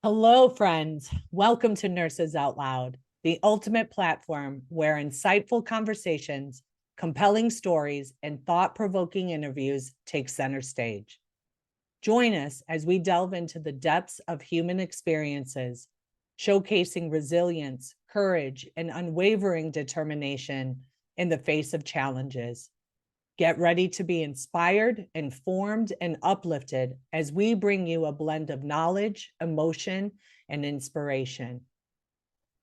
Hello, friends. Welcome to Nurses Out Loud, the ultimate platform where insightful conversations, compelling stories, and thought provoking interviews take center stage. Join us as we delve into the depths of human experiences, showcasing resilience, courage, and unwavering determination in the face of challenges. Get ready to be inspired, informed, and uplifted as we bring you a blend of knowledge, emotion, and inspiration.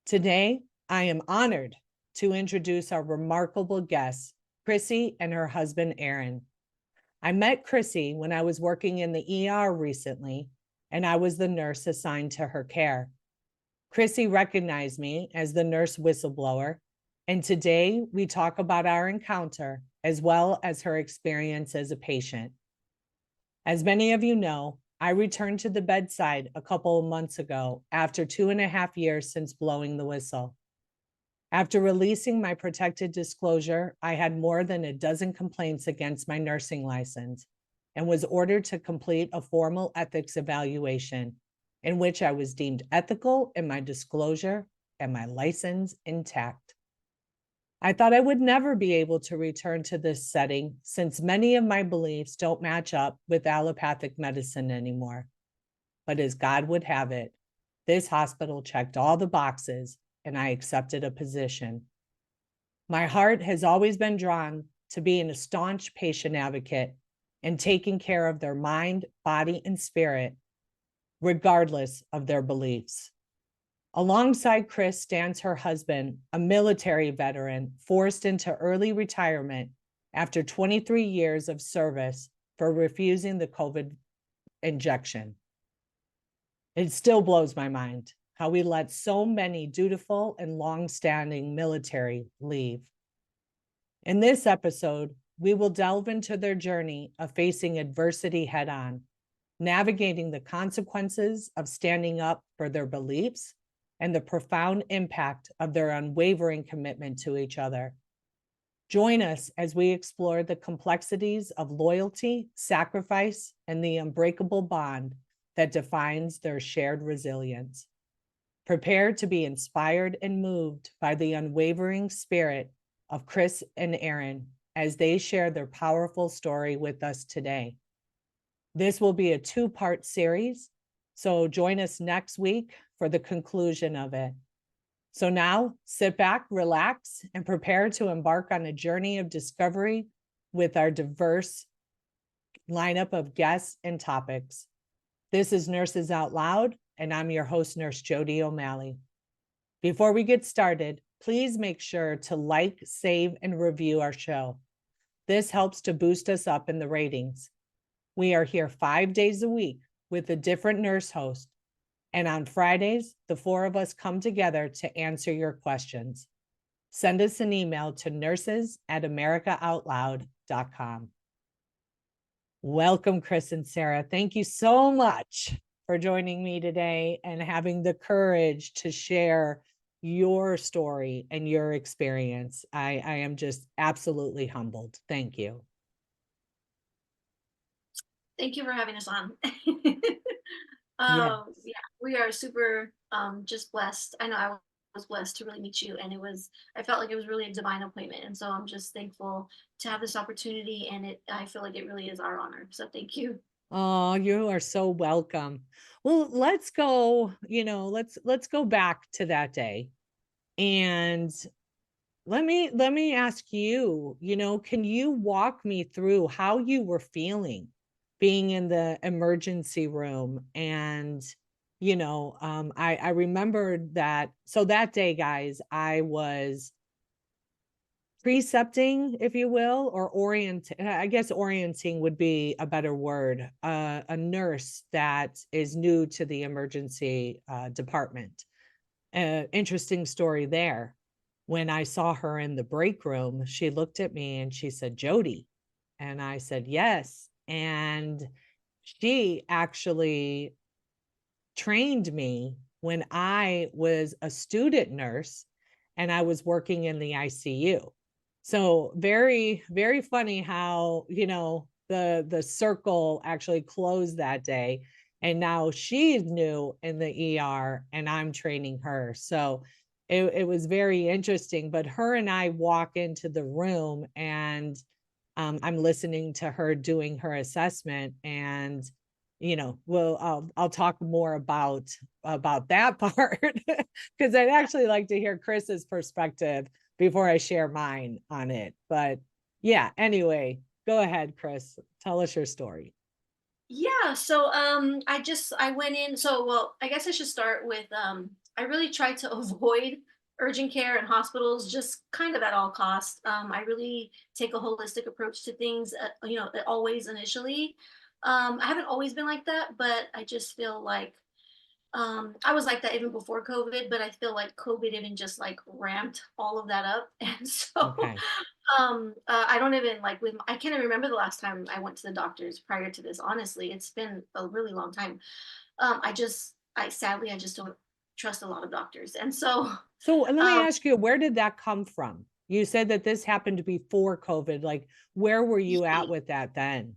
Today, I am honored to introduce our remarkable guest, Chrissie and her husband, Aaron. I met Chrissie when I was working in the ER recently, and I was the nurse assigned to her care. Chrissie recognized me as the nurse whistleblower, and today we talk about our encounter as well as her experience as a patient. As many of you know, I returned to the bedside a couple of months ago after 2.5 years since blowing the whistle. After releasing my protected disclosure, I had more than a dozen complaints against my nursing license and was ordered to complete a formal ethics evaluation in which I was deemed ethical in my disclosure and my license intact. I thought I would never be able to return to this setting since many of my beliefs don't match up with allopathic medicine anymore. But as God would have it, this hospital checked all the boxes and I accepted a position. My heart has always been drawn to being a staunch patient advocate and taking care of their mind, body, and spirit, regardless of their beliefs. Alongside Chris stands her husband, a military veteran forced into early retirement after 23 years of service for refusing the COVID injection. It still blows my mind how we let so many dutiful and long-standing military leave. In this episode, we will delve into their journey of facing adversity head-on, navigating the consequences of standing up for their beliefs, and the profound impact of their unwavering commitment to each other. Join us as we explore the complexities of loyalty, sacrifice, and the unbreakable bond that defines their shared resilience. Prepare to be inspired and moved by the unwavering spirit of Chris and Aaron as they share their powerful story with us today. This will be a two-part series, so join us next week for the conclusion of it. So now sit back, relax, and prepare to embark on a journey of discovery with our diverse lineup of guests and topics. This is Nurses Out Loud, and I'm your host, Nurse Jody O'Malley. Before we get started, please make sure to like, save, and review our show. This helps to boost us up in the ratings. We are here 5 days a week with a different nurse host. And on Fridays, the four of us come together to answer your questions. Send us an email to nurses@americaoutloud.com. Welcome, Chris and Sarah. Thank you so much for joining me today and having the courage to share your story and your experience. I am just absolutely humbled. Thank you. Thank you for having us on. Yeah. Yeah, we are super just blessed. I know I was blessed to really meet you, and I felt like it was really a divine appointment, and so I'm just thankful to have this opportunity, and I feel like it really is our honor. So thank you. Oh, you are so welcome. Well, let's go, let's go back to that day. And let me ask you, can you walk me through how you were feeling being in the emergency room? And I remembered that. So that day, guys, I was precepting, if you will, or I guess orienting would be a better word, a nurse that is new to the emergency department. Interesting story there. When I saw her in the break room, she looked at me and she said, Jody. And I said, yes. And she actually trained me when I was a student nurse and I was working in the ICU. So very, very funny how, the circle actually closed that day. And now she's new in the ER and I'm training her. So it was very interesting. But her and I walk into the room and I'm listening to her doing her assessment, and I'll talk more about that part because I'd actually like to hear Chris's perspective before I share mine on it. But yeah, anyway, go ahead, Chris. Tell us your story. Yeah, so I went in, so well, I guess I should start with I really tried to avoid urgent care and hospitals just kind of at all costs. I really take a holistic approach to things, always initially. I haven't always been like that, but I just feel like I was like that even before COVID, but I feel like COVID even just like ramped all of that up. And so Okay. I don't even like I can't even remember the last time I went to the doctors prior to this. Honestly, it's been a really long time. I sadly, I just don't trust a lot of doctors. And so, So let me um, ask you, where did that come from? You said that this happened before COVID. Like, where were you at with that then?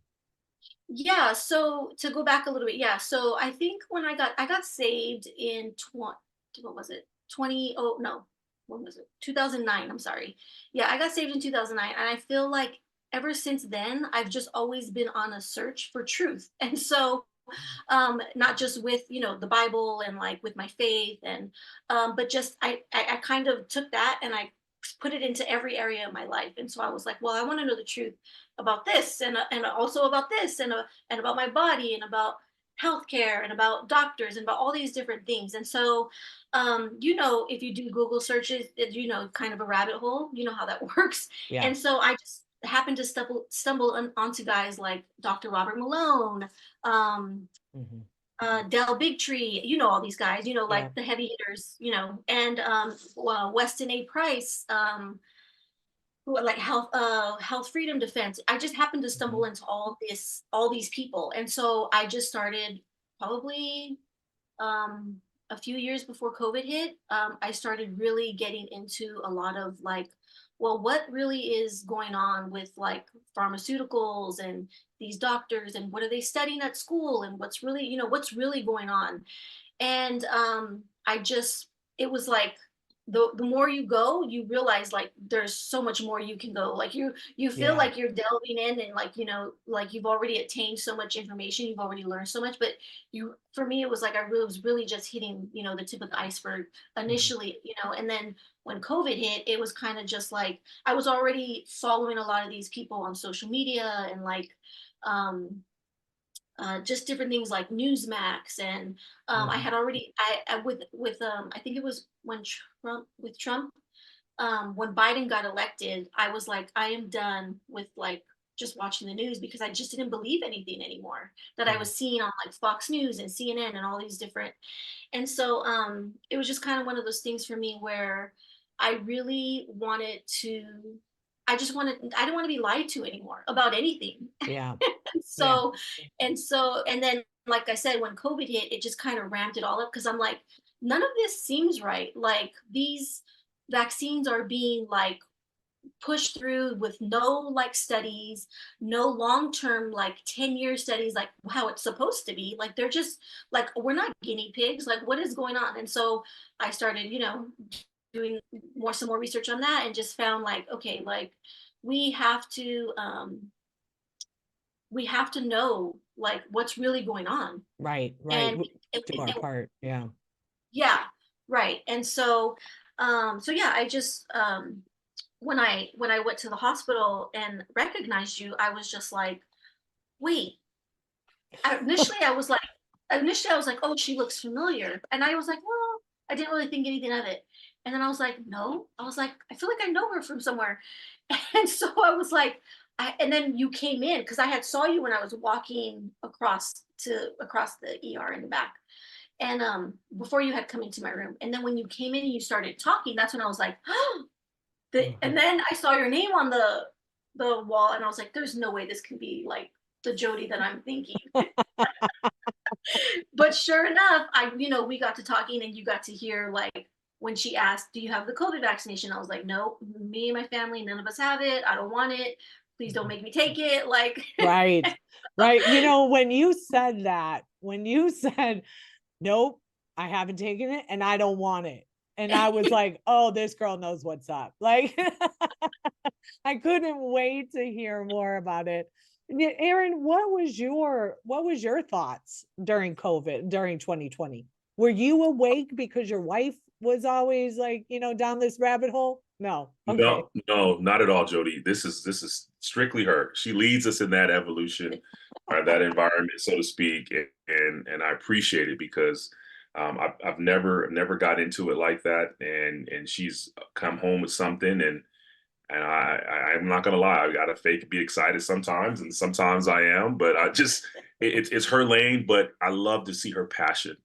yeah, so to go back a little bit, yeah. So I think when I got saved in 20, what was it? 20, oh no, when was it? 2009, I'm sorry. Yeah, I got saved in 2009, and I feel like ever since then I've just always been on a search for truth. And so not just with the Bible and like with my faith, and but just I kind of took that and I put it into every area of my life. And so I was like, well, I want to know the truth about this, and also about this, and about my body, and about healthcare, and about doctors, and about all these different things. And so if you do Google searches, kind of a rabbit hole, you know how that works. Yeah. And so I just happened to stumble onto guys like Dr. Robert Malone, um, Mhm. Del Bigtree, all these guys, Yeah. like the heavy hitters, and Weston A. Price, who are like health freedom defense. I just happened to stumble Mhm. into all these people, and so I just started probably a few years before COVID hit. I started really getting into a lot of like, well, what really is going on with like pharmaceuticals and these doctors, and what are they studying at school, and what's really going on. And I just it was like the more you go, you realize like there's so much more you can go. Like you feel Yeah. like you're delving in, and like like you've already attained so much information, you've already learned so much. But for me, it was like I really was really just hitting the tip of the iceberg Mhm. initially. And then when COVID hit, it was kind of just like I was already following a lot of these people on social media, and like um just different things like Newsmax. And I Mhm. had already I with I think it was when Trump, when Biden got elected, I was like, I am done with like just watching the news, because I just didn't believe anything anymore that I Yeah. was seeing on like Fox News and CNN and all these different. And so it was just kind of one of those things for me where I really wanted to. I didn't want to be lied to anymore about anything. Yeah. Yeah. so and then, like I said, when COVID hit, it just kind of ramped it all up, because I'm like, none of this seems right. Like these vaccines are being like pushed through with no like studies, no long-term like 10-year studies like how it's supposed to be. Like they're just like, we're not guinea pigs. Like what is going on? And so I started doing some more research on that, and just found like, okay, like we have to um we have to know like what's really going on. Right. Right. And, Do our part. Yeah. yeah, right. And so yeah, I just when I went to the hospital and recognized you, I was just like, wait. Initially I was like, oh, she looks familiar, and I was like, well, I didn't really think anything of it. And then I was like, no, I was like, I feel like I know her from somewhere. And so I was like, and then you came in, because I had saw you when I was walking across the ER in the back, and before you had come into my room. And then when you came in and you started talking, that's when I was like, and Mhm. then I saw your name on the wall, and I was like, there's no way this can be like the Jody that I'm thinking. But sure enough, we got to talking, and you got to hear like when she asked, do you have the COVID vaccination? I was like, no, me and my family, none of us have it. I don't want it. Please don't make me take it. Like, Right. Right. When you said that, when you said, nope, I haven't taken it and I don't want it. And I was like, oh, this girl knows what's up. Like, I couldn't wait to hear more about it. Aaron, what was your thoughts during COVID, during 2020? Were you awake because your wife was always like, down this rabbit hole? No. Okay. No, not at all, Jody. This is strictly her. She leads us in that evolution, or that environment, so to speak, and I appreciate it because I've never got into it like that, and she's come home with something, and I'm not gonna lie, I gotta fake be excited sometimes, and sometimes I am, but it's her lane, but I love to see her passion.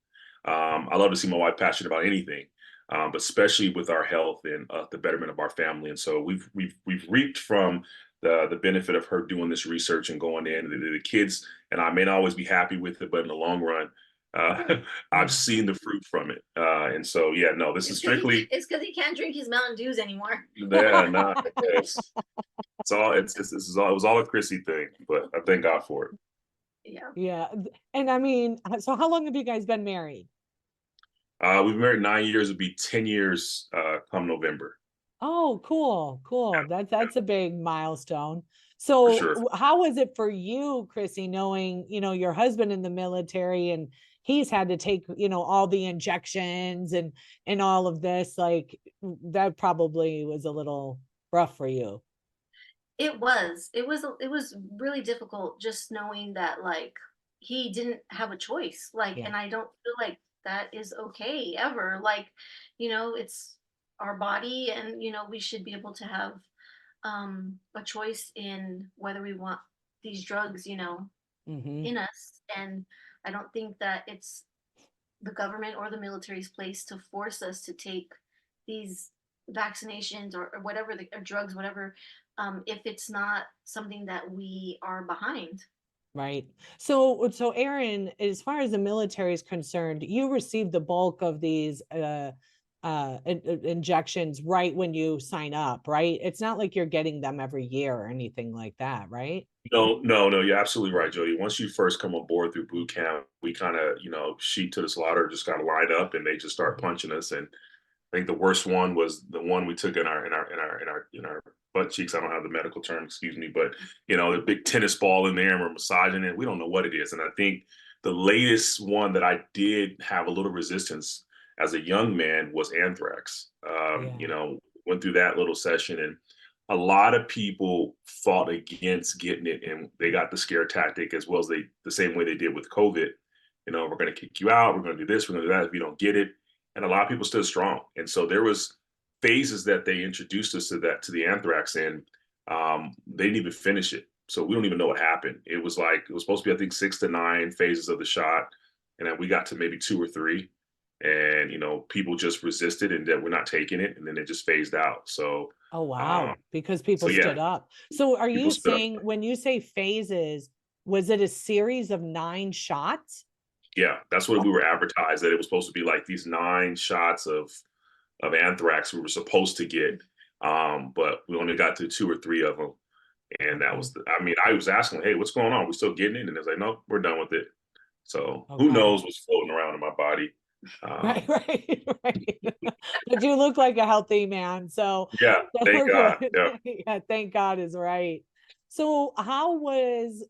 I love to see my wife passionate about anything, but especially with our health and the betterment of our family. And so we've reaped from the benefit of her doing this research and going in. The kids and I may not always be happy with it, but in the long run, I've seen the fruit from it. And so, yeah, no, this is strictly. It's because he can't drink his Mountain Dews anymore. Yeah, no, it's all. This is all. It was all a Chrissie thing, but I thank God for it. Yeah. Yeah. And I mean, so how long have you guys been married? We've been married 9 years. It'll be 10 years come November. Oh, cool, cool. That's a big milestone. For So sure. how was it for you, Chrissie, knowing, your husband in the military and he's had to take, all the injections and all of this, like that probably was a little rough for you. It was really difficult just knowing that like he didn't have a choice. Like, Yeah. and I don't feel like that is okay ever. Like, it's our body, and we should be able to have a choice in whether we want these drugs, Hmm. in us. And I don't think that it's the government or the military's place to force us to take these vaccinations or whatever or drugs, whatever, if it's not something that we are behind. Right. So Aaron, as far as the military is concerned, you received the bulk of these injections right when you sign up, right? It's not like you're getting them every year or anything like that, right? No, no, no. You're absolutely right, Jody. Once you first come on board through boot camp, we kind of, sheet to the slaughter, just kind of line up, and they just start punching us. And I think the worst one was the one we took in our butt cheeks. I don't have the medical term, excuse me, but the big tennis ball in there, and we're massaging it. We don't know what it is. And I think the latest one that I did have a little resistance as a young man was anthrax. Yeah. Went through that little session, and a lot of people fought against getting it, and they got the scare tactic as well as the same way they did with COVID. We're going to kick you out. We're going to do this. We're going to do that if you don't get it. And a lot of people stood strong. And so there was phases that they introduced us to the anthrax, and they didn't even finish it. So we don't even know what happened. It was supposed to be, I think, 6 to 9 phases of the shot, and then we got to maybe 2 or 3, and people just resisted and that we're not taking it, and then it just phased out. So Oh, um, wow. Because people so yeah, stood up. So are people you stood up. saying when you say phases, was it a series of 9 shots? Yeah, that's what we were advertised, that it was supposed to be like these 9 shots of anthrax we were supposed to get, but we only got to 2 or 3 of them, and that Okay. was I mean, I was asking, hey, what's going on? We still getting it? And it's like, no, we're done with it. So who Okay. knows what's floating around in my body? Right, Um, right, right. But you look like a healthy man, so yeah, thank we're God. good. Yeah. Yeah, thank God is right. So how was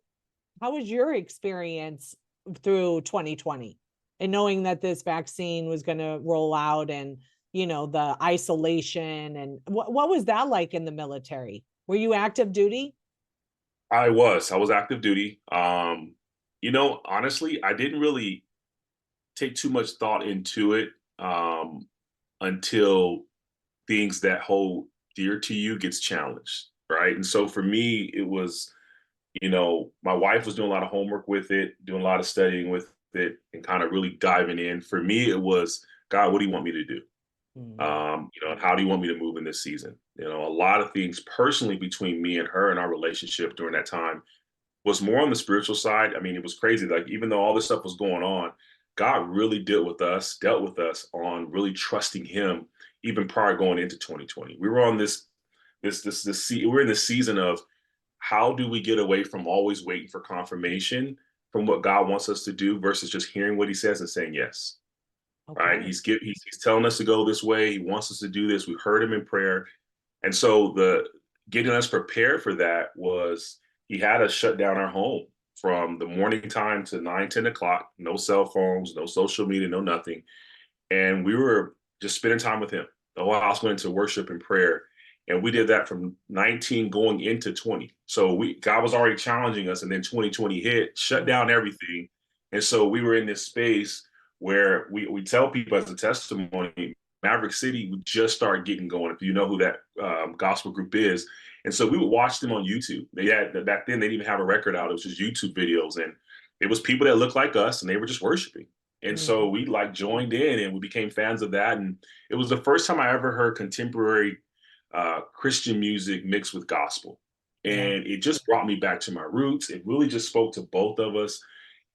your experience through 2020 and knowing that this vaccine was going to roll out and the isolation and what was that like in the military? Were you active duty? I was active duty. Honestly, I didn't really take too much thought into it until things that hold dear to you gets challenged, right? And so for me, it was, my wife was doing a lot of homework with it, doing a lot of studying with it, and kind of really diving in. For me, it was, God, what do you want me to do? Mm. And how do you want me to move in this season? A lot of things personally between me and her and our relationship during that time was more on the spiritual side. I mean, it was crazy. Like, even though all this stuff was going on, God really dealt with us on really trusting him even prior going into 2020. We were on we're in the season of how do we get away from always waiting for confirmation from what God wants us to do versus just hearing what he says and saying yes. Right? Okay. He's telling us to go this way. He wants us to do this. We heard him in prayer. And so the getting us prepared for that was he had us shut down our home from the morning time to 9, 10 o'clock, no cell phones, no social media, no nothing. And we were just spending time with him. The whole house went into worship and prayer. And we did that from 19 going into 20. So God was already challenging us. And then 2020 hit, shut down everything. And so we were in this space where we tell people as a testimony, Maverick City would just start getting going. If you know who that gospel group is. And so we would watch them on YouTube. They had, back then, they didn't even have a record out. It was just YouTube videos. And it was people that looked like us and they were just worshiping. And so we like joined in and we became fans of that. And it was the first time I ever heard contemporary Christian music mixed with gospel. And it just brought me back to my roots. It really just spoke to both of us.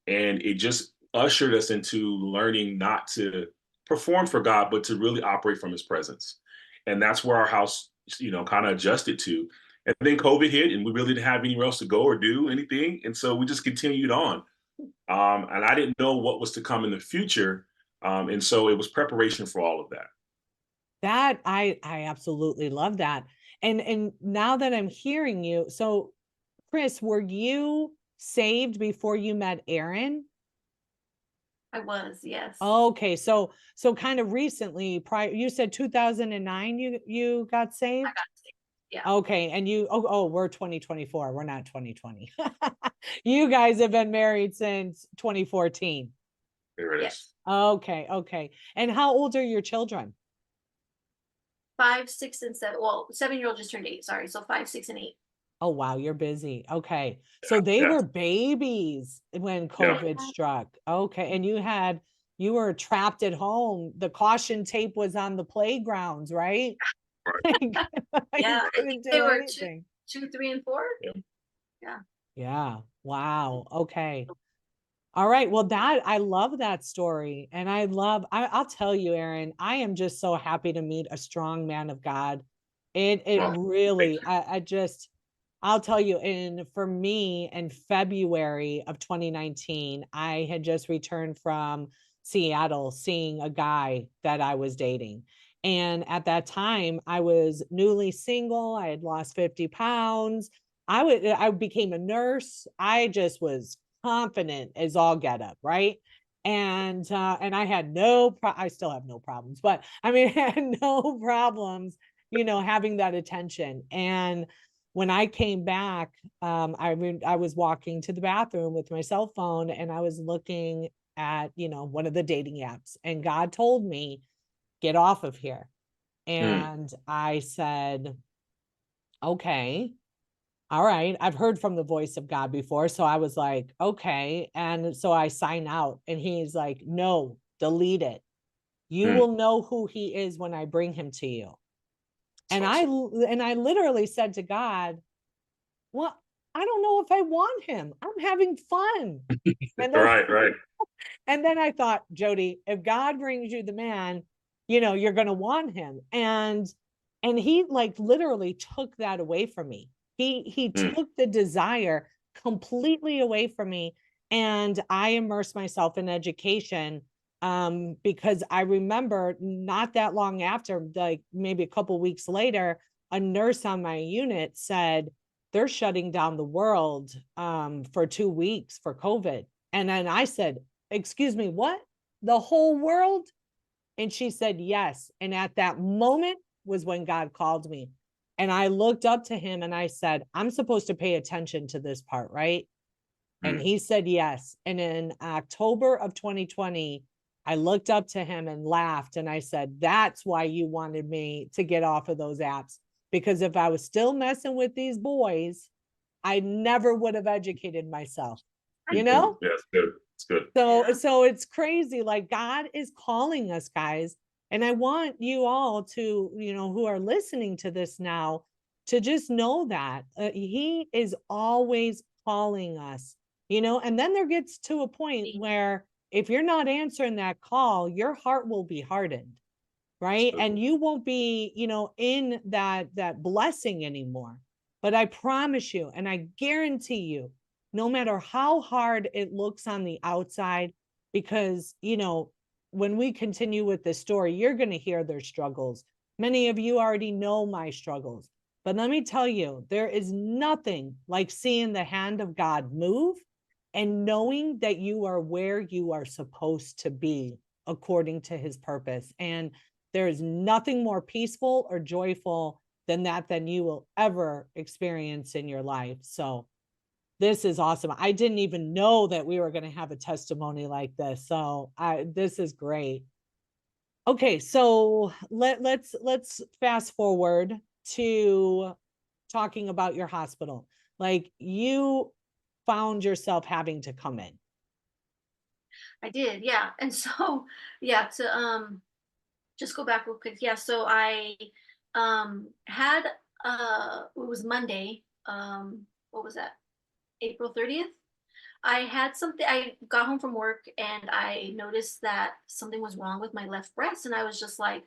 And it just ushered us into learning not to perform for God, but to really operate from his presence. And that's where our house, kind of adjusted to. And then COVID hit and we really didn't have anywhere else to go or do anything. And so we just continued on. And I didn't know what was to come in the future. And so it was preparation for all of that. That I absolutely love that. And now that I'm hearing you, so Chris, were you saved before you met Aaron? I was, yes. Okay, so kind of recently, prior, you said 2009 you got saved? I got saved. Yeah. Okay, and we're 2024. We're not 2020. You guys have been married since 2014. There it Yes. is. Okay. And how old are your children? 5, 6, and 7. Well, 7-year-old just turned 8. Sorry, so 5, 6, and 8. Oh, wow, you're busy. Okay. So they were babies when COVID struck. Okay. And you were trapped at home. The caution tape was on the playgrounds, right? Right. Yeah, I think they were 2, 3, and 4. Yeah. Yeah. Wow. Okay. All right. Well, I love that story. And I'll tell you, Aaron, I am just so happy to meet a strong man of God. Well, Really, I'll tell you, for me, in February of 2019, I had just returned from Seattle seeing a guy that I was dating. And at that time, I was newly single. I had lost 50 pounds. I became a nurse. I just was confident as all get up, right? And I had I still have no problems, but I mean, I had no problems, having that attention. And when I came back, I was walking to the bathroom with my cell phone and I was looking at, one of the dating apps, and God told me, get off of here. And I said, okay, all right. I've heard from the voice of God before. So I was like, okay. And so I sign out and he's like, no, delete it. You will know who he is when I bring him to you. And I literally said to God, well, I don't know if I want him. I'm having fun. And then, Right. and then I thought, Jody, if God brings you the man, you're going to want him. And he like literally took that away from me. He took the desire completely away from me. And I immersed myself in education because I remember not that long after, like maybe a couple weeks later, a nurse on my unit said, they're shutting down the world for 2 weeks for COVID. And then I said, excuse me, what? The whole world? And she said, yes. And at that moment was when God called me. And I looked up to him and I said, I'm supposed to pay attention to this part, right? And he said, yes. And in October of 2020, I looked up to him and laughed. And I said, that's why you wanted me to get off of those apps. Because if I was still messing with these boys, I never would have educated myself, Yeah, it's good. It's good. So it's crazy. Like God is calling us, guys. And I want you all to, who are listening to this now, to just know that he is always calling us, and then there gets to a point where if you're not answering that call, your heart will be hardened, right? And you won't be, in that blessing anymore. But I promise you, and I guarantee you, no matter how hard it looks on the outside, because, you know, when we continue with this story, you're going to hear their struggles. Many of you already know my struggles, but let me tell you, there is nothing like seeing the hand of God move and knowing that you are where you are supposed to be according to his purpose. And there is nothing more peaceful or joyful than that than you will ever experience in your life. So this is awesome. I didn't even know that we were going to have a testimony like this. So this is great. Okay, so let's fast forward to talking about your hospital. Like, you found yourself having to come in. I did, yeah. And so, yeah, to just go back real quick. Yeah, so I had it was Monday. What was that? April 30th. I had something, I got home from work and I noticed that something was wrong with my left breast. And I was just like,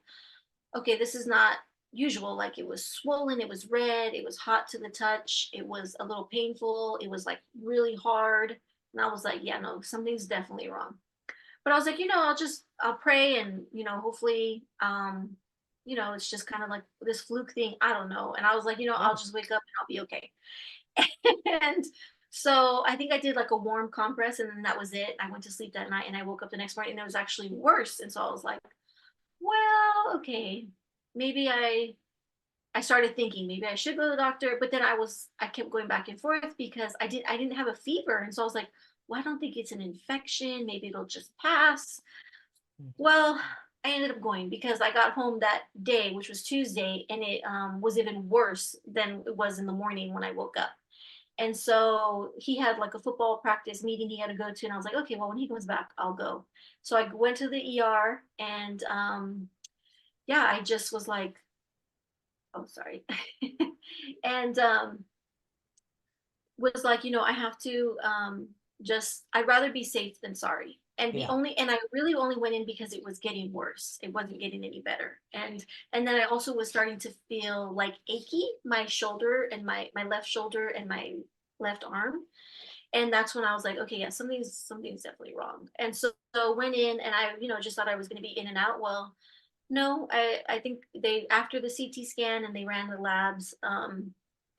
okay, this is not usual. Like, it was swollen, it was red, it was hot to the touch, it was a little painful, it was like really hard. And I was like, yeah, no, something's definitely wrong. But I was like, I'll pray and, hopefully, it's just kind of like this fluke thing. I don't know. And I was like, I'll just wake up and I'll be okay. And so I think I did like a warm compress and then that was it. I went to sleep that night and I woke up the next morning and it was actually worse. And so I was like, well, okay, maybe I started thinking maybe I should go to the doctor, but then I kept going back and forth because I didn't have a fever. And so I was like, well, I don't think it's an infection. Maybe it'll just pass. Well, I ended up going because I got home that day, which was Tuesday, and it was even worse than it was in the morning when I woke up. And so he had like a football practice meeting he had to go to. And I was like, okay, well, when he comes back, I'll go. So I went to the ER and yeah, I just was like, oh, sorry. And was like, I have to I'd rather be safe than sorry. And Yeah. and I really only went in because it was getting worse. It wasn't getting any better. And then I also was starting to feel like achy, my shoulder and my left shoulder and my left arm. And that's when I was like, okay, yeah, something's definitely wrong. And so went in and I, just thought I was going to be in and out. Well, no, I think they, after the CT scan and they ran the labs,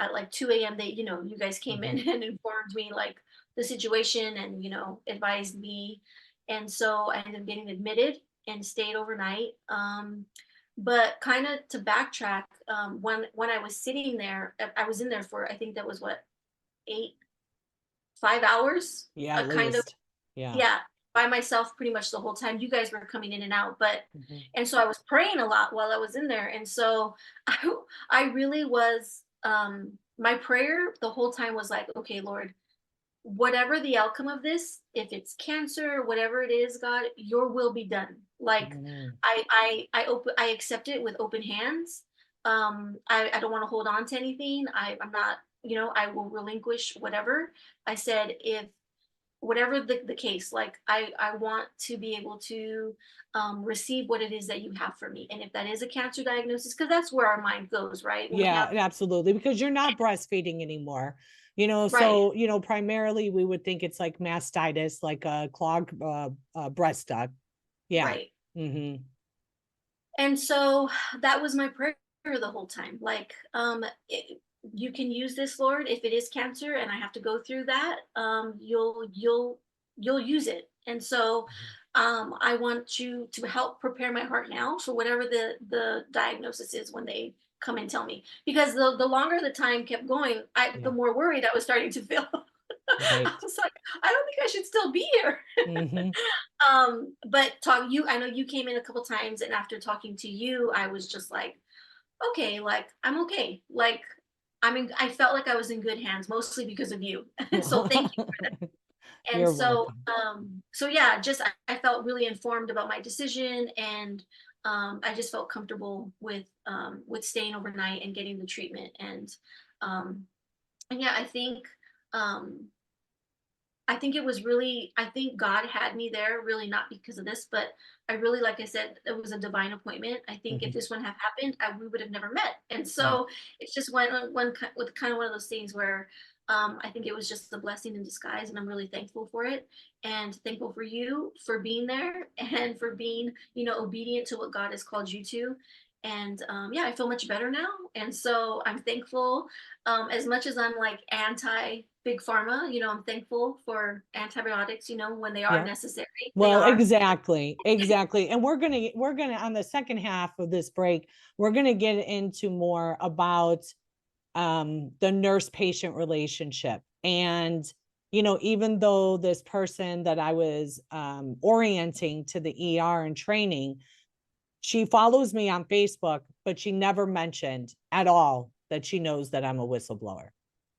at like 2 a.m. they, you guys came in and informed me like the situation and, advised me. And so I ended up getting admitted and stayed overnight. But kind of to backtrack, when I was sitting there, I was in there for, I think that was what, 5 hours, Yeah, at kind of, least. Yeah. yeah, by myself pretty much the whole time. You guys were coming in and out, but Mhm. and so I was praying a lot while I was in there. And so I really was my prayer the whole time was like, okay, Lord, whatever the outcome of this, if it's cancer, whatever it is, God, your will be done. Like, Mhm. I accept it with open hands. I don't want to hold on to anything. I'm not, I will relinquish whatever. I said, if whatever the case, like I want to be able to receive what it is that you have for me. And if that is a cancer diagnosis, because that's where our mind goes, right? When we Yeah, have, absolutely. Because you're not breastfeeding anymore. right, So, primarily we would think it's like mastitis, like a clogged breast duct. Yeah. right. Hmm. And so that was my prayer the whole time. Like, you can use this, Lord, if it is cancer and I have to go through that, you'll use it. And so I want you to help prepare my heart now for whatever the diagnosis is when they come and tell me. Because the longer the time kept going, the Yeah. more worried I was starting to feel. I Right. was like, I don't think I should still be here. Hmm. But I know you came in a couple times, and after talking to you, I was just like, okay, like I'm okay. Like I felt like I was in good hands, mostly because of you. So thank you. And You're so, welcome. so yeah, just I felt really informed about my decision, and I just felt comfortable with staying overnight and getting the treatment. Um, and yeah, um, I think it was really, I think God had me there, really not because of this, but I really, like I said, it was a divine appointment. I think if Mhm. this one had happened, we would have never met. And Right. so it's just one with kind of one of those things where I think it was just a blessing in disguise, and I'm really thankful for it, and thankful for you for being there and for being, obedient to what God has called you to. And yeah, I feel much better now, and so I'm thankful. As much as I'm like anti big pharma, I'm thankful for antibiotics. When they are Yeah. necessary, they Well, are. exactly, exactly. And we're gonna on the second half of this break, we're gonna get into more about the nurse patient relationship. And, even though this person that I was orienting to the ER and training, she follows me on Facebook, but she never mentioned at all that she knows that I'm a whistleblower.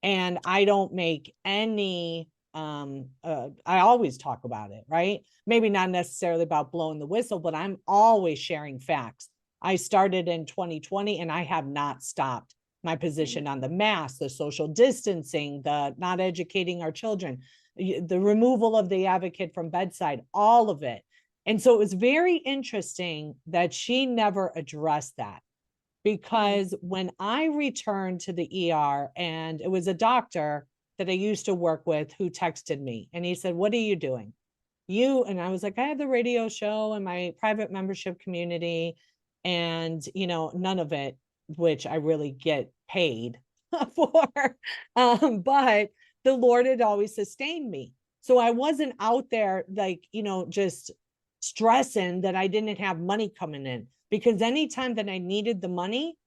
And I don't make any I always talk about it, right? Maybe not necessarily about blowing the whistle, but I'm always sharing facts. I started in 2020 and I have not stopped my position on the mask, the social distancing, the not educating our children, the removal of the advocate from bedside, all of it. And so it was very interesting that she never addressed that, because when I returned to the ER, and it was a doctor that I used to work with who texted me and he said, "What are you doing?" And I was like, "I have the radio show and my private membership community, and none of it, which I really get paid for." But the Lord had always sustained me. So I wasn't out there like, just stressing that I didn't have money coming in, because anytime that I needed the money,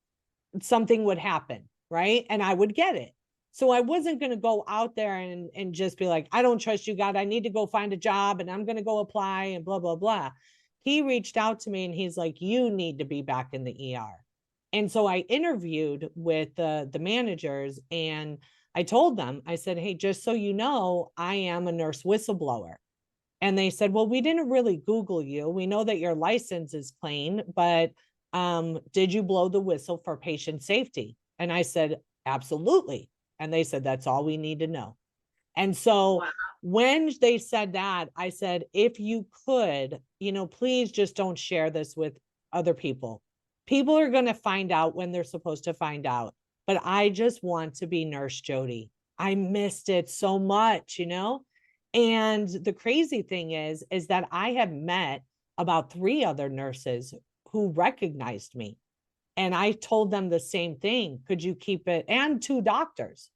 something would happen, right? And I would get it. So I wasn't going to go out there and just be like, "I don't trust you, God. I need to go find a job and I'm going to go apply and blah, blah, blah." He reached out to me and he's like, "You need to be back in the ER." And so I interviewed with the managers, and I told them, I said, "Hey, just so you know, I am a nurse whistleblower." And they said, "Well, we didn't really Google you. We know that your license is clean, but did you blow the whistle for patient safety?" And I said, "Absolutely." And they said, "That's all we need to know." And so Wow. when they said that, I said, "If you could, please just don't share this with other people. People are going to find out when they're supposed to find out. But I just want to be Nurse Jody. I missed it so much. And the crazy thing is that I have met about 3 other nurses who recognized me. And I told them the same thing. Could you keep it? And 2 doctors.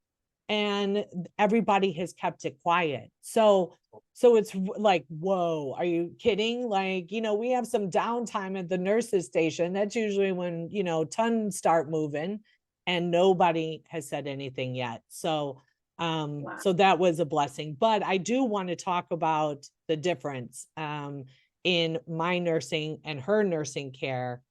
And everybody has kept it quiet. So it's like, whoa, are you kidding? Like, we have some downtime at the nurses station. That's usually when, tons start moving, and nobody has said anything yet. Wow. So that was a blessing. But I do want to talk about the difference in my nursing and her nursing care,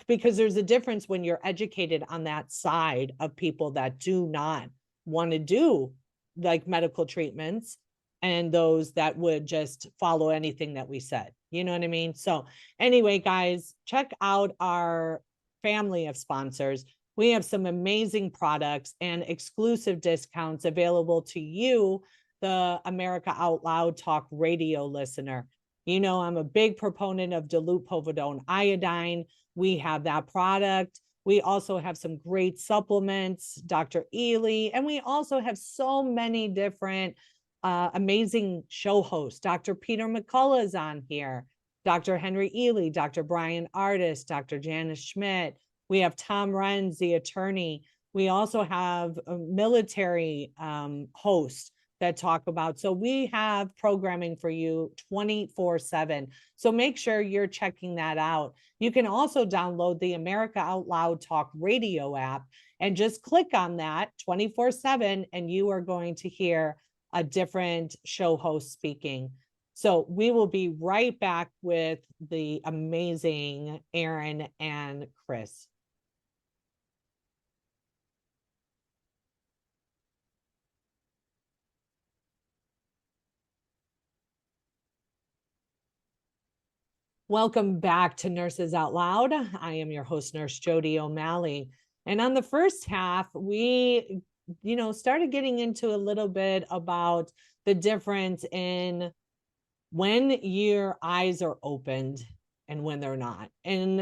because there's a difference when you're educated on that side of people that do not want to do like medical treatments, and those that would just follow anything that we said. You know what I mean? So anyway, guys, check out our family of sponsors. We have some amazing products and exclusive discounts available to you, the America Out Loud Talk radio listener. I'm a big proponent of dilute povidone iodine. We have that product. We also have some great supplements, Dr. Ely, and we also have so many different amazing show hosts. Dr. Peter McCullough is on here, Dr. Henry Ely, Dr. Brian Artist, Dr. Janice Schmidt. We have Tom Renz, the attorney. We also have a military host that talk about. So we have programming for you 24/7. So make sure you're checking that out. You can also download the America Out Loud Talk radio app and just click on that 24/7, and you are going to hear a different show host speaking. So we will be right back with the amazing Aaron and Chris. Welcome back to Nurses Out Loud. I am your host, Nurse Jody O'Malley. And on the first half, we, started getting into a little bit about the difference in when your eyes are opened and when they're not. And,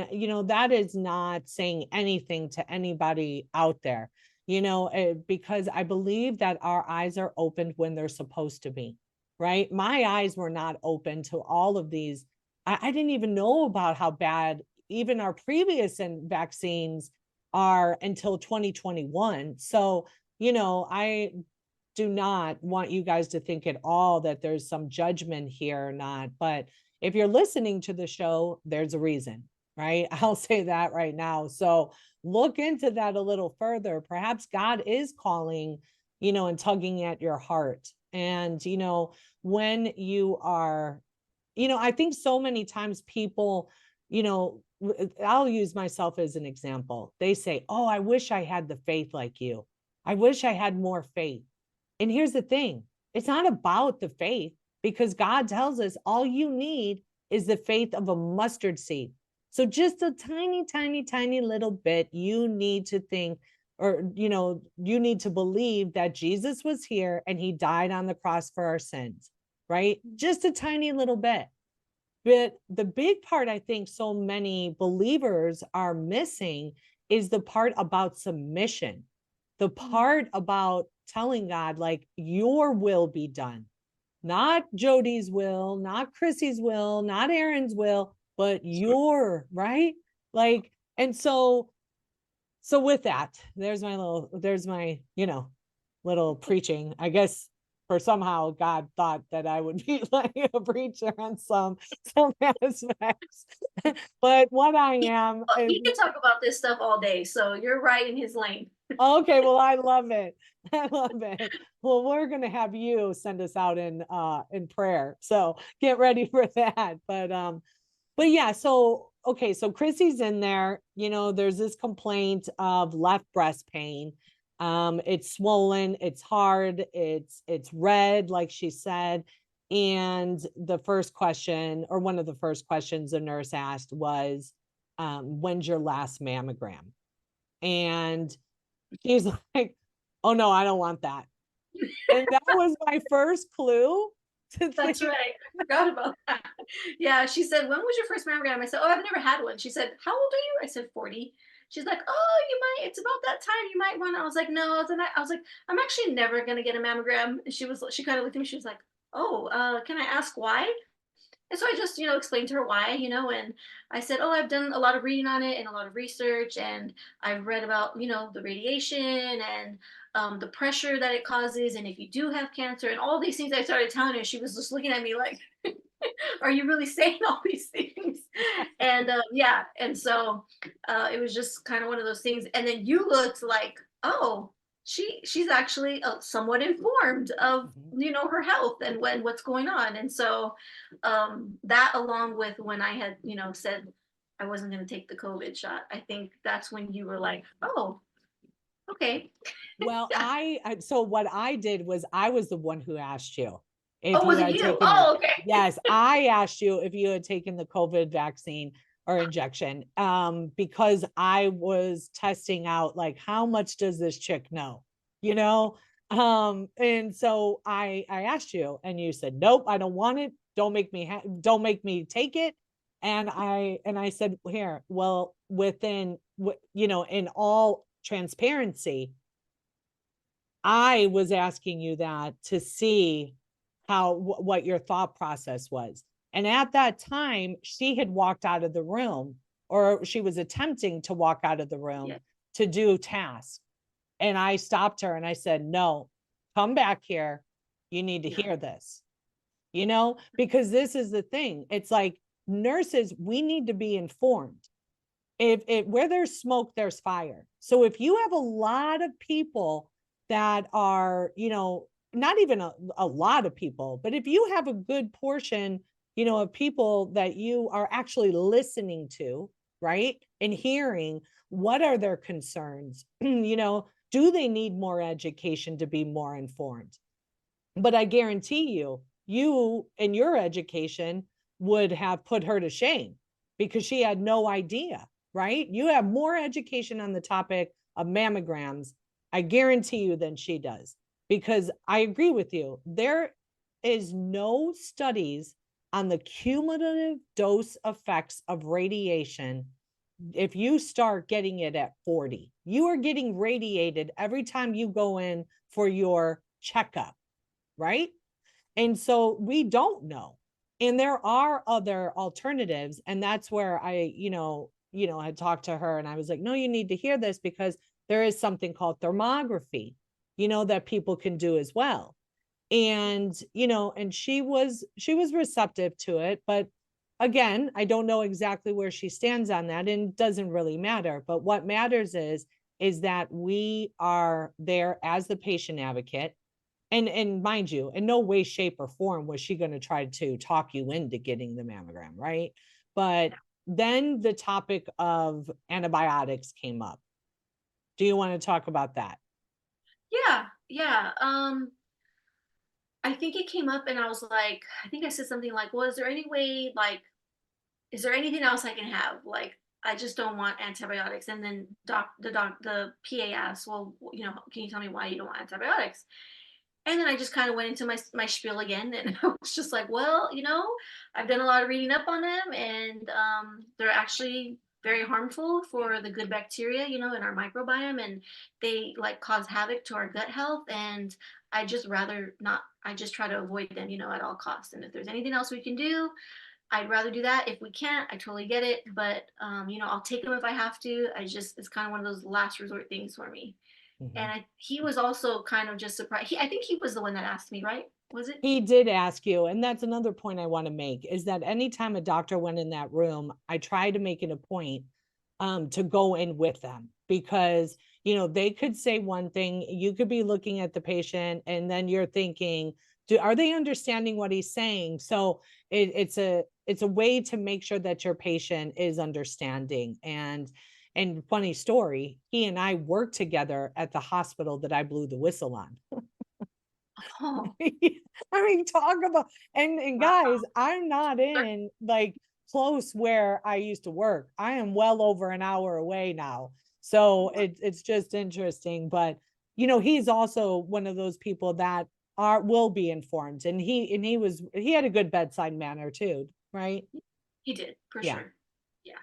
that is not saying anything to anybody out there. because I believe that our eyes are opened when they're supposed to be, right? My eyes were not open to all of these. I didn't even know about how bad even our previous vaccines are until 2021. So, I do not want you guys to think at all that there's some judgment here or not. But if you're listening to the show, there's a reason, right? I'll say that right now. So look into that a little further. Perhaps God is calling, and tugging at your heart. And, when you are, I think so many times people, I'll use myself as an example. They say, oh, I wish I had the faith like you. I wish I had more faith. And here's the thing, it's not about the faith, because God tells us all you need is the faith of a mustard seed. So just a tiny, tiny, tiny little bit, you need to think, or, you need to believe that Jesus was here and he died on the cross for our sins, right? Just a tiny little bit. But the big part I think so many believers are missing is the part about submission, the part about telling God, like, your will be done, not Jody's will, not Chrissie's will, not Aaron's will, but your, right? Like, and so with that, there's my, little preaching, I guess. For somehow God thought that I would be like a preacher on some aspects, but what I am is, He can talk about this stuff all day, so you're right in his lane. okay, well, I love it. I love it. Well, we're gonna have you send us out in prayer, so get ready for that. But yeah, so okay, so Chrissy's in there. There's this complaint of left breast pain. It's swollen, it's hard, it's red, like she said. And the first question, or one of the first questions the nurse asked was, when's your last mammogram? And she's like, oh no, I don't want that. And that was my first clue to That's think, right. I forgot about that. Yeah, she said, when was your first mammogram? I said, oh, I've never had one. She said, how old are you? I said, 40. She's like, oh, you might, it's about that time. You might want to. I was like, no. Then I was like, I'm actually never going to get a mammogram. And she kind of looked at me. She was like, oh, can I ask why? And so I just, explained to her why, and I said, oh, I've done a lot of reading on it and a lot of research. And I've read about, the radiation and the pressure that it causes. And if you do have cancer and all these things I started telling her, she was just looking at me like, are you really saying all these things? And yeah. And so it was just kind of one of those things. And then you looked like, oh, she's actually somewhat informed of her health and what's going on. And so that, along with when I had said I wasn't going to take the COVID shot, I think that's when you were like, oh, okay. well, so what I did was I was the one who asked you if Oh, you was it had you? taken Oh, okay. yes, I asked you if you had taken the COVID vaccine or injection, because I was testing out, like, how much does this chick know, and so I asked you and you said, nope, I don't want it. Don't make me take it. And I said, here, well, in all transparency, I was asking you that to see what your thought process was. And at that time, she had walked out of the room, or she was attempting to walk out of the room to do tasks. And I stopped her and I said, no, come back here. You need to hear this, because this is the thing. It's like, nurses, we need to be informed. If where there's smoke, there's fire. So if you have a lot of people that are, not even a lot of people, but if you have a good portion, of people that you are actually listening to, right? And hearing, what are their concerns? Do they need more education to be more informed? But I guarantee you and your education would have put her to shame, because she had no idea, right? You have more education on the topic of mammograms, I guarantee you, than she does. Because I agree with you. There is no studies on the cumulative dose effects of radiation if you start getting it at 40, you are getting radiated every time you go in for your checkup, right? And so we don't know. And there are other alternatives. And that's where I talked to her and I was like, no, you need to hear this because there is something called thermography, that people can do as well. And, and she was receptive to it, but again, I don't know exactly where she stands on that, and it doesn't really matter. But what matters is that we are there as the patient advocate. And mind you, in no way, shape, or form was she going to try to talk you into getting the mammogram, right? But then the topic of antibiotics came up. Do you want to talk about that? Yeah, yeah. I think it came up and I was like, I think I said something like, well, is there any way, like, is there anything else I can have? Like, I just don't want antibiotics. And then the PA asked, well, can you tell me why you don't want antibiotics? And then I just kind of went into my spiel again, and I was just like, well, I've done a lot of reading up on them, and they're actually very harmful for the good bacteria, in our microbiome, and they like cause havoc to our gut health. And I just rather not. I just try to avoid them, at all costs. And if there's anything else we can do, I'd rather do that. If we can't, I totally get it. But I'll take them if I have to. It's kind of one of those last resort things for me. Mhm. And he was also kind of just surprised. I think he was the one that asked me, right? Was it? He did ask you, and that's another point I want to make, is that anytime a doctor went in that room, I try to make it a point to go in with them, because they could say one thing, you could be looking at the patient, and then you're thinking, are they understanding what he's saying? So it's a way to make sure that your patient is understanding. And funny story, he and I worked together at the hospital that I blew the whistle on. Oh, I mean, talk about, and wow. guys, I'm not in like close where I used to work. I am well over an hour away now. So it's just interesting. But he's also one of those people that will be informed. And he had a good bedside manner too, right? He did, for Yeah. sure. Yeah.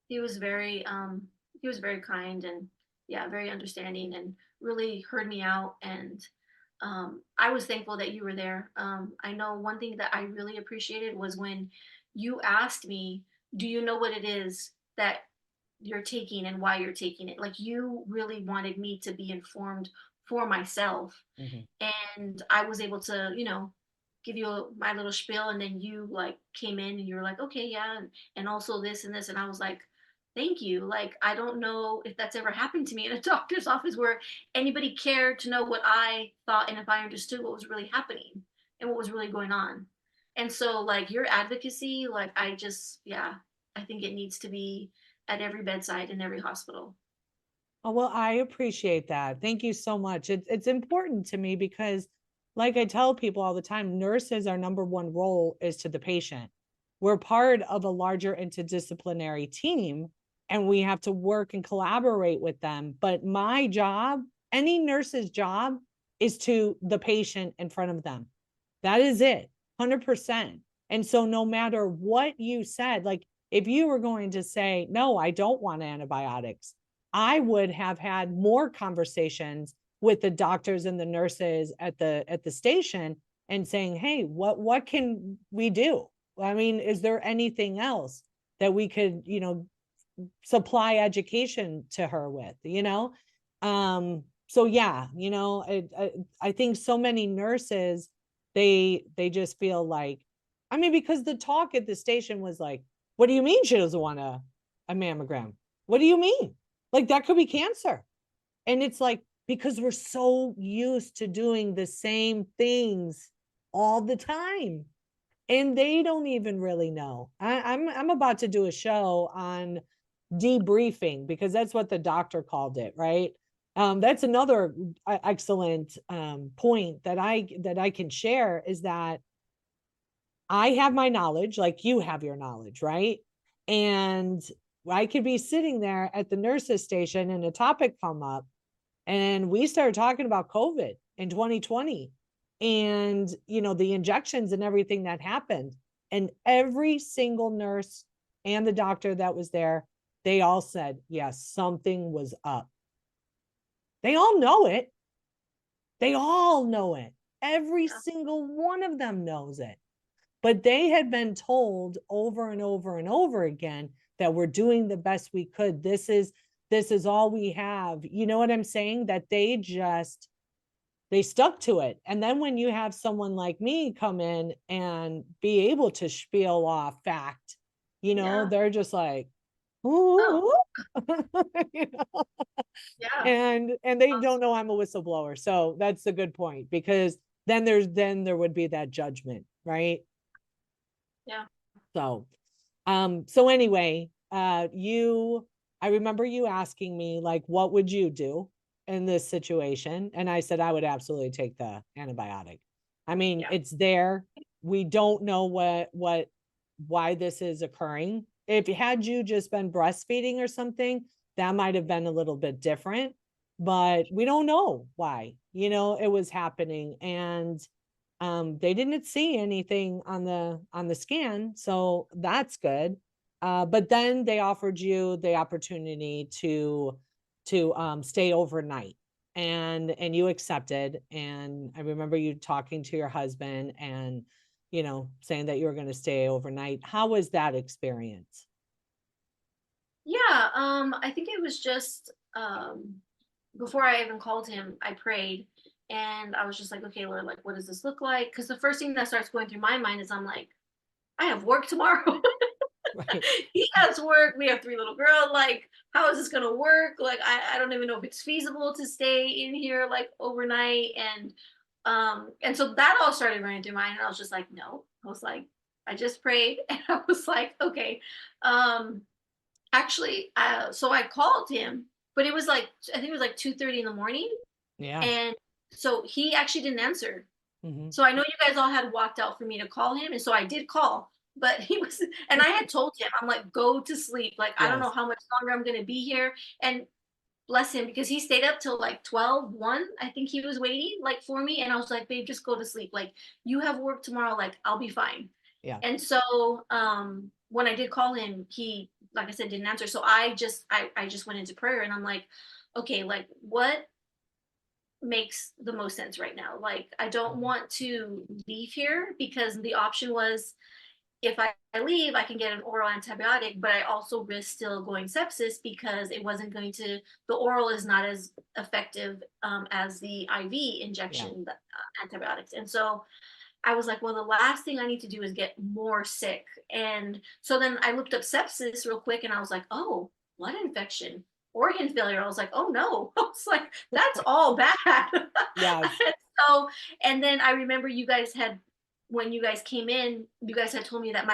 He was very kind, and yeah, very understanding, and really heard me out. And I was thankful that you were there. I know one thing that I really appreciated was when you asked me, do you know what it is that you're taking and why you're taking it? Like, you really wanted me to be informed for myself. Mhm. And I was able to, give you my little spiel, and then you like came in and you were like, okay, yeah, and also this and this, and I was like, thank you. Like, I don't know if that's ever happened to me in a doctor's office where anybody cared to know what I thought and if I understood what was really happening and what was really going on. And so, like, your advocacy, like, yeah, I think it needs to be at every bedside in every hospital. Oh, well, I appreciate that. Thank you so much. It's important to me because, like I tell people all the time, nurses, our number one role is to the patient. We're part of a larger interdisciplinary team, and we have to work and collaborate with them. But my job, any nurse's job, is to the patient in front of them. That is it, 100%. And so, no matter what you said, like if you were going to say, no, I don't want antibiotics, I would have had more conversations with the doctors and the nurses at the station and saying, hey, what can we do? I mean, is there anything else that we could, supply education to her with, so yeah, I think so many nurses, they just feel like, I mean, because the talk at the station was like, what do you mean she doesn't want a mammogram? What do you mean? Like, that could be cancer. And it's like, because we're so used to doing the same things all the time. And they don't even really know. I'm about to do a show on debriefing, because that's what the doctor called it, right? That's another excellent point that I can share, is that I have my knowledge, like you have your knowledge, right? And I could be sitting there at the nurses station and a topic come up, and we started talking about COVID in 2020, and the injections and everything that happened. And every single nurse and the doctor that was there they all said, yes, something was up. They all know it. They all know it. Every Yeah. single one of them knows it. But they had been told over and over and over again that we're doing the best we could. This is all we have. You know what I'm saying? That they stuck to it. And then when you have someone like me come in and be able to spiel off fact, Yeah. they're just like, Oh, ooh. You know? yeah. And they don't know I'm a whistleblower. So that's a good point, because then there would be that judgment, right? Yeah. So anyway, I remember you asking me, like, what would you do in this situation? And I said, I would absolutely take the antibiotic. I mean, Yeah. it's there. We don't know why this is occurring. If had you just been breastfeeding or something, that might have been a little bit different, but we don't know why, it was happening. And they didn't see anything on the scan, so that's good. But then they offered you the opportunity to stay overnight, and you accepted. And I remember you talking to your husband and saying that you were going to stay overnight. How was that experience? Yeah, I think it was just before I even called him, I prayed and I was just like, okay, Lord, like, what does this look like? Because the first thing that starts going through my mind is I'm like, I have work tomorrow. Right. He has work. We have 3 little girls. Like, how is this gonna work? Like, I don't even know if it's feasible to stay in here like overnight. And so that all started running through my mind. And I was just like, no. I was like, I just prayed and I was like, okay. Um, Actually, so I called him, but it was like I think it was like 2:30 in the morning, Yeah. and so he actually didn't answer. Mhm. So I know you guys all had walked out for me to call him, and so I did call, but he was, and I had told him, I'm like, go to sleep. Like I don't know Yes. how much longer I'm gonna be here, and bless him because he stayed up till like 12, 1. I think he was waiting like for me, and I was like, babe, just go to sleep. Like you have work tomorrow. Like I'll be fine. Yeah. And so when I did call him, he, like I said, didn't answer. So I just went into prayer and I'm like, okay, like what makes the most sense right now? Like I don't want to leave here because the option was if I leave, I can get an oral antibiotic, but I also risk still going sepsis because it wasn't going to, the oral is not as effective as the IV Yeah. injection antibiotics. And so I was like, well, the last thing I need to do is get more sick. And so then I looked up sepsis real quick and I was like, oh, blood infection, organ failure. I was like, oh no. I was like, that's all bad. Yes. And so, and then I remember you guys had, when you guys came in, you guys had told me that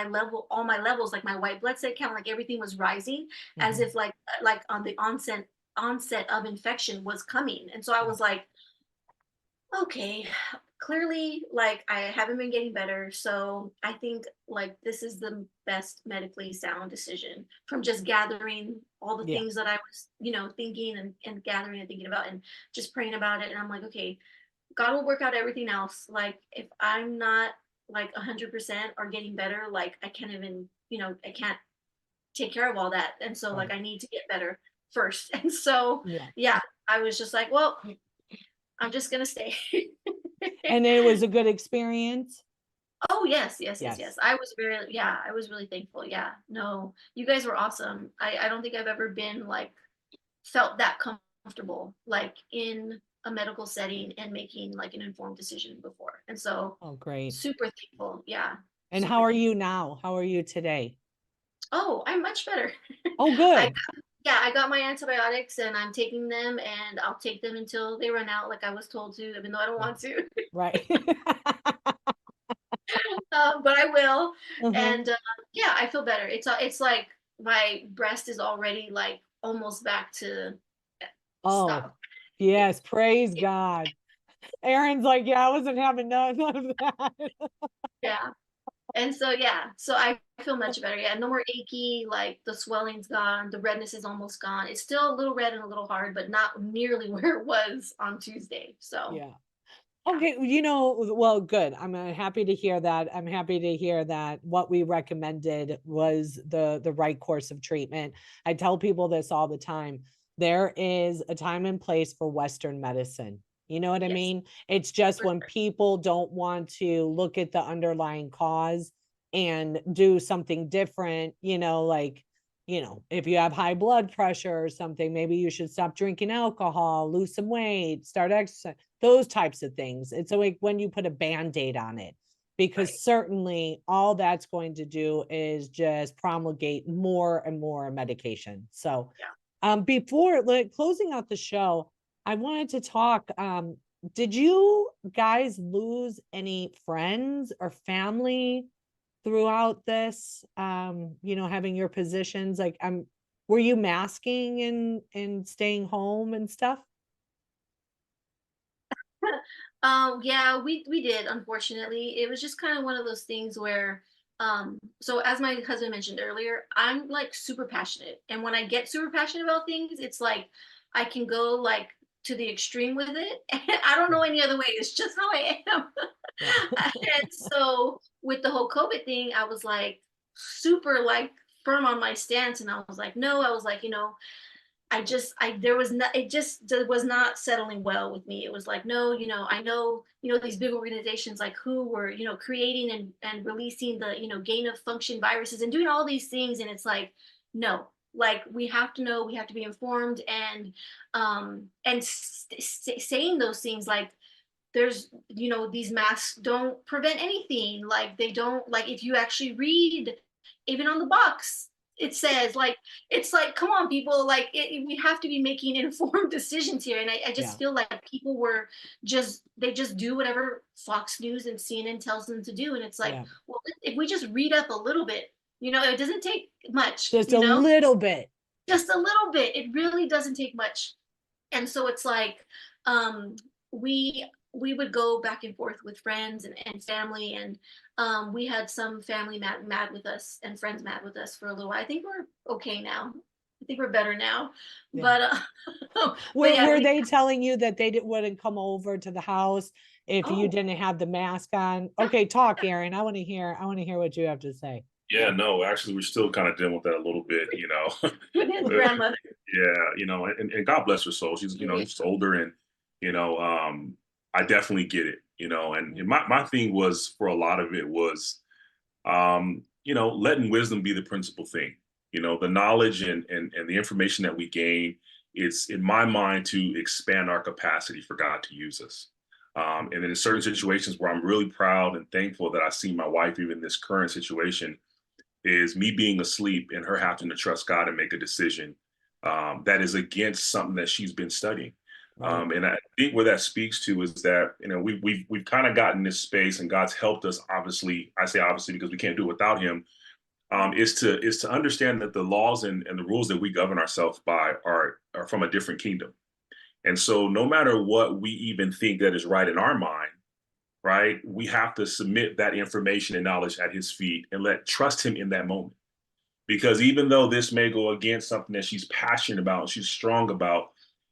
all my levels, like my white blood cell count, like everything was rising as Mhm. if like on the onset of infection was coming. And so I Yeah. was like, okay, clearly like I haven't been getting better, so I think like this is the best medically sound decision from just gathering all the Yeah. things that I was thinking and gathering and thinking about and just praying about it. And I'm like, okay, God will work out everything else. Like if I'm not like 100% or getting better, like I can't even, I can't take care of all that. And so like Right. I need to get better first. And so Yeah. yeah, I was just like, well, I'm just gonna stay. And it was a good experience. Oh yes, yes, yes, Yes. yes. I was really thankful. Yeah. No, you guys were awesome. I don't think I've ever been like felt that comfortable like in a medical setting and making like an informed decision before. And so Oh, great. super thankful. Yeah. And how Super are thankful. you now? How are you today? Oh, I'm much better. Oh, I good. Yeah, I got my antibiotics and I'm taking them and I'll take them until they run out like I was told to, even though I don't Yeah. want to. Right. But I will. Uh-huh. And yeah, I feel better. It's like my breast is already like almost back to Oh, stop. yes. Praise God. Aaron's like, yeah, I wasn't having none of that. Yeah. And so yeah, so I feel much better. Yeah, no more achy, like the swelling's gone, the redness is almost gone. It's still a little red and a little hard, but not nearly where it was on Tuesday. So Yeah. Okay, well, good. I'm happy to hear that. I'm happy to hear that what we recommended was the right course of treatment. I tell people this all the time. There is a time and place for Western medicine. You know what I Yes, mean? It's just for when sure. people don't want to look at the underlying cause and do something different, like, if you have high blood pressure or something, maybe you should stop drinking alcohol, lose some weight, start exercise, those types of things. It's like when you put a band-aid on it, Right. because certainly all that's going to do is just promulgate more and more medication. So Yeah. before like closing out the show, I wanted to talk. Did you guys lose any friends or family throughout this? Having your positions, like were you masking and staying home and stuff? Yeah, we did, unfortunately. It was just kind of one of those things where, so as my husband mentioned earlier, I'm like super passionate. And when I get super passionate about things, it's like I can go like to the extreme with it. And I don't Yeah. know any other way. It's just how I am. Yeah. And so with the whole COVID thing, I was like super like firm on my stance. And I was like, no, I was like, there was not, it just was not settling well with me. It was like, no, I know, these big organizations like who were, creating and releasing the, gain of function viruses and doing all these things. And it's like, no, like we have to know, we have to be informed and saying those things like, there's these masks don't prevent anything, like they don't, like if you actually read even on the box it says like, it's like come on people, like we have to be making informed decisions here. And I Yeah. just feel like people were they just do whatever Fox News and CNN tells them to do. And it's like, Yeah. well, if we just read up a little bit, it doesn't take much, Just a little bit. just a little bit. It really doesn't take much. And so it's like, um we would go back and forth with friends and family. And we had some family mad with us and friends mad with us for a little while. I think we're okay now. I think we're better now. Yeah. But but Were yeah, were we, they telling you that they wouldn't come over to the house if you oh didn't have the mask on? yeah, Okay, talk, Aaron. I want to hear what you have to say. Yeah, no, actually, we're still kind of dealing with that a little bit, with his grandmother. Yeah, and God bless her soul. She's, Yeah. she's older, and you know, um, I definitely get it, and my thing was for a lot of it was, letting wisdom be the principal thing. The knowledge and the information that we gain, it's in my mind to expand our capacity for God to use us. And in certain situations where I'm really proud and thankful that I see my wife, even in this current situation, is me being asleep and her having to trust God and make a decision that is against something that she's been studying. Right. And I think where that speaks to is that we've kind of gotten this space, and God's helped us. Obviously, I say obviously because we can't do it without Him. Is to understand that the laws and the rules that we govern ourselves by are from a different kingdom. And so, no matter what we even think that is right in our mind, right? We have to submit that information and knowledge at his feet and trust him in that moment. Because even though this may go against something that she's passionate about and she's strong about,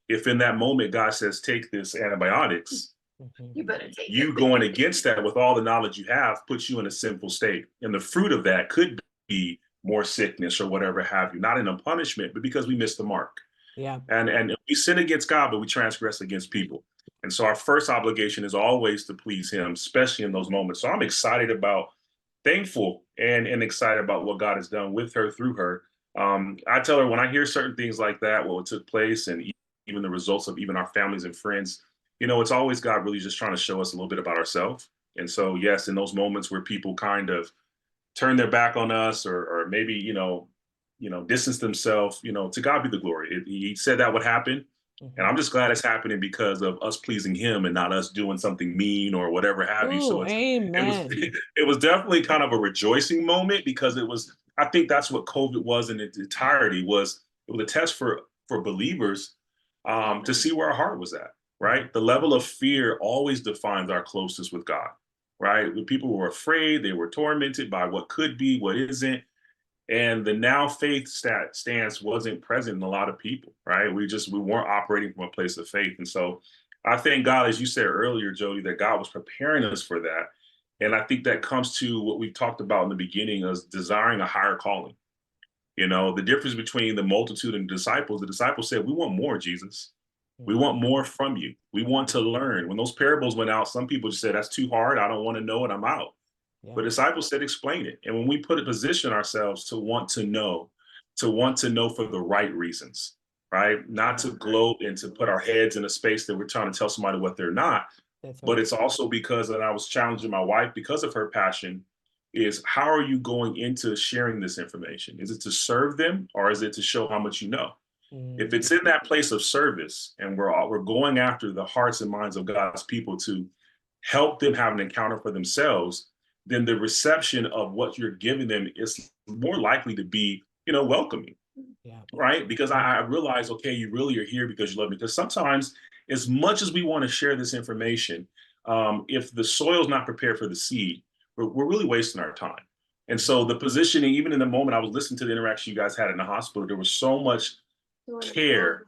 if in that moment God says, take this antibiotics, Mhm. You better take you it. going against that with all the knowledge you have puts you in a sinful state. And the fruit of that could be more sickness or whatever have you, not in a punishment, but because we missed the mark. Yeah. And we sin against God, but we transgress against people. And so our first obligation is always to please him, especially in those moments. So I'm excited about, thankful and excited about what God has done with her, through her. I tell her when I hear certain things like that, what took place, and even the results of even our families and friends, it's always God really just trying to show us a little bit about ourselves. And so, yes, in those moments where people kind of turn their back on us, or maybe distance themselves, to God be the glory. He said that would happen, and Mhm. I'm just glad it's happening because of us pleasing him and not us doing something mean or whatever have you. So Ooh, it was amen. it was definitely kind of a rejoicing moment, because it was, I think that's what COVID was in its entirety. It was a test for believers, to Amen. see where our heart was at. Mhm. Right, the level of fear always defines our closeness with God. Right, when people were afraid, they were tormented by what could be, what isn't, and the now faith stance wasn't present in a lot of people. Right, we weren't operating from a place of faith. And so I thank God, as you said earlier, Jody, that God was preparing us for that. And I think that comes to what we talked about in the beginning, as desiring a higher calling. You know, the difference between the multitude and the disciples said, we want more, Jesus. We want more from you. We want to learn. When those parables went out, some people just said, that's too hard. I don't want to know it. I'm out. Yeah. But disciples said, explain it. And when we position ourselves to want to know for the right reasons, right? Not to gloat and to put our heads in a space that we're trying to tell somebody what they're not. That's But right. it's also because, and I was challenging my wife because of her passion, is how are you going into sharing this information? Is it to serve them, or is it to show how much you know? If it's in that place of service and we're going after the hearts and minds of God's people to help them have an encounter for themselves, then the reception of what you're giving them is more likely to be, welcoming. Yeah. Right? Because I realize, okay, you really are here because you love me. Because sometimes, as much as we want to share this information, if the soil's not prepared for the seed, we're really wasting our time. And so the positioning, even in the moment I was listening to the interaction you guys had in the hospital, there was so much care.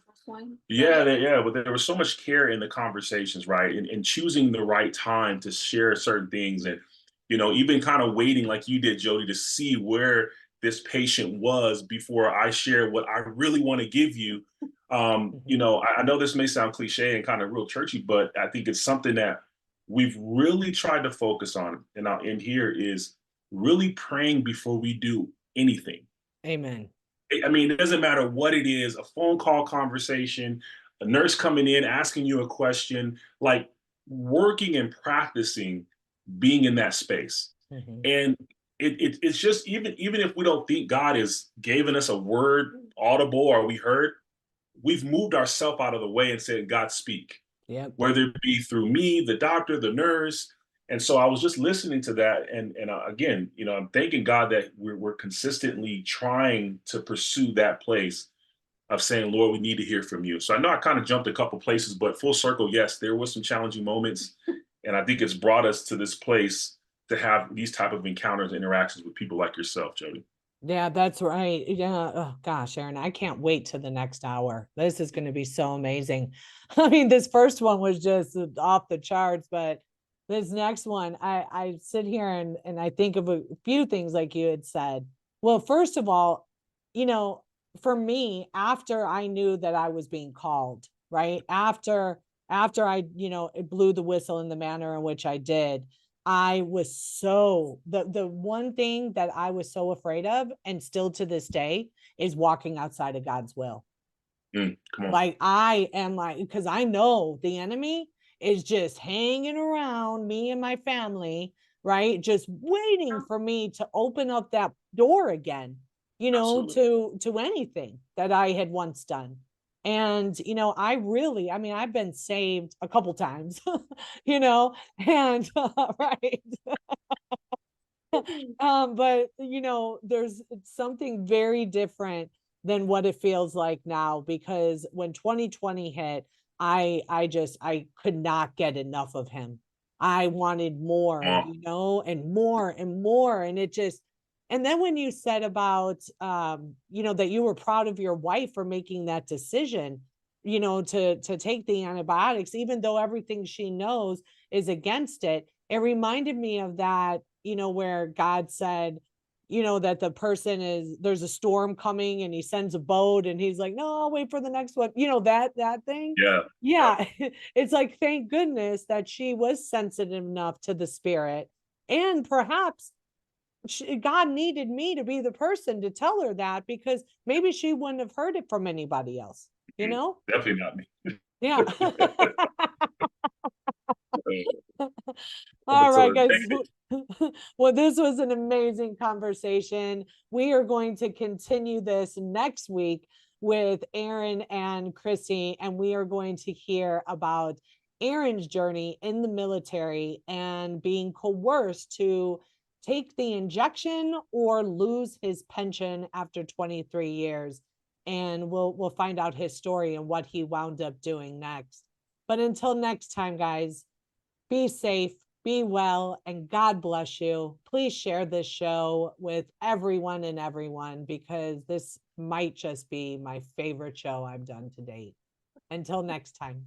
Yeah, but there was so much care in the conversations, right? And choosing the right time to share certain things, and even kind of waiting like you did, Jody, to see where this patient was before I share what I really want to give you. I know this may sound cliche and kind of real churchy, but I think it's something that we've really tried to focus on. And I'll end here, is really praying before we do anything. Amen. I mean, it doesn't matter what it is, a phone call conversation, a nurse coming in, asking you a question, like working and practicing being in that space. And it's just, even if we don't think God has given us a word audible or we heard, we've moved ourselves out of the way and said, God, speak. Yep. Whether it be through me, the doctor, the nurse. And so I was just listening to that. And again, I'm thanking God that we're consistently trying to pursue that place of saying, Lord, we need to hear from you. So I know I kind of jumped a couple places, but full circle, yes, there was some challenging moments. And I think it's brought us to this place to have these type of encounters, interactions with people like yourself, Jody. Yeah, that's right. Yeah. Oh gosh, Aaron, I can't wait to the next hour. This is going to be so amazing. I mean, this first one was just off the charts, but this next one, I sit here and I think of a few things like you had said. Well, first of all, for me, after I knew that I was being called, right? After I, it blew the whistle in the manner in which I did, I was the one thing that I was so afraid of, and still to this day, is walking outside of God's will. Come on. Like I am because I know the enemy is just hanging around me and my family, right? Just waiting for me to open up that door again, to anything that I had once done. And, I've been saved a couple times, and right. But there's something very different than what it feels like now, because when 2020 hit, I could not get enough of him. I wanted more, and more and more. And then when you said about, that you were proud of your wife for making that decision, to take the antibiotics, even though everything she knows is against it, it reminded me of that, where God said, that the person there's a storm coming and he sends a boat and he's like, no, I'll wait for the next one. That thing. Yeah. Yeah. It's like, thank goodness that she was sensitive enough to the spirit, and perhaps God needed me to be the person to tell her that, because maybe she wouldn't have heard it from anybody else, Definitely not me. Yeah. All right, guys. Well, this was an amazing conversation. We are going to continue this next week with Aaron and Chrissie, and we are going to hear about Aaron's journey in the military and being coerced to take the injection or lose his pension after 23 years. And we'll find out his story and what he wound up doing next. But until next time, guys, be safe, be well, and God bless you. Please share this show with everyone, because this might just be my favorite show I've done to date. Until next time.